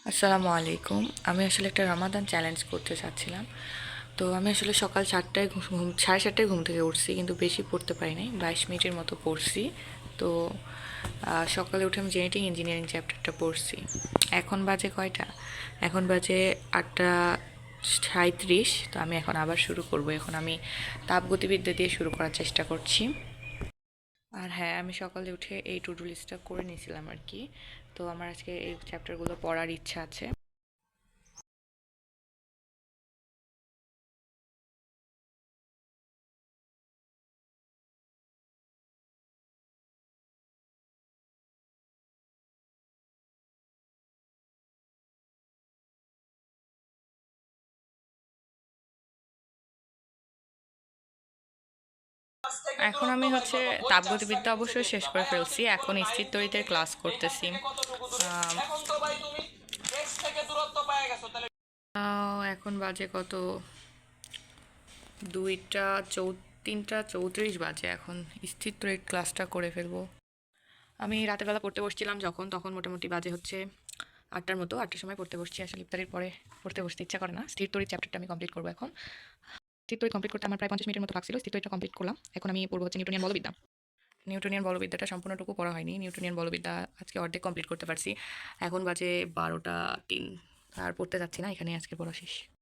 আসসালামু আলাইকুম। আমি আসলে একটা রমাদান চ্যালেঞ্জ করতে চাচ্ছিলাম। তো আমি আসলে সকাল 4টায় ঘুম 4:30টায় ঘুম থেকে উঠছি, কিন্তু বেশি পড়তে পারি নাই, 22 মিনিটের মতো পড়ছি। তো সকালে উঠে আমি জেনেটিক ইঞ্জিনিয়ারিং চ্যাপ্টারটা পড়ছি। এখন বাজে কয়টা? এখন বাজে 8:37। তো আমি এখন আবার শুরু করব। এখন আমি তাপগতিবিদ্যা দিয়ে শুরু করার চেষ্টা করছি। আর হ্যাঁ, আমি সকালে উঠে এই টু ডু লিস্টটা করে নিয়েছিলাম আর কি। তো আমার আজকে এই চ্যাপ্টারগুলো পড়ার ইচ্ছা আছে। এখন আমি হচ্ছে তাপগতিবিদ্যা অবশ্যই শেষ করে ফেলছি, এখন স্থির তড়িতের ক্লাস করতেছি। এখন বাজে কত, দুইটা চৌ 3:34 বাজে। এখন স্থির তড়িৎ ক্লাসটা করে ফেলবো। আমি রাতের বেলা পড়তে বসছিলাম যখন, তখন মোটামুটি বাজে হচ্ছে 8টার মতো। 8টার সময় পড়তে বসছি। আসলে ইফতারির পরে পড়তে বসতে ইচ্ছা করে না। স্থির তড়িৎ চ্যাপ্টারটা আমি কমপ্লিট করবো এখন। স্থির তড়িৎ কমপ্লিট করতে আমার প্রায় 50 মিনিটের মতো লাগছিল। স্থির তড়িৎটা কমপ্লিট করলাম। এখন আমি পড়বো হচ্ছে নিউটনিয়ান বলবিদ্যা। নিউটনিয়ান বলবিদ্যাটা সম্পূর্ণটুকু পড়া হয়নি। নিউটনিয়ান বলবিদ্যা আজকে অর্ধেক কমপ্লিট করতে পারছি। এখন বাজে 12টা 3। আর পড়তে যাচ্ছি না, এখানে আজকে পড়া শেষ।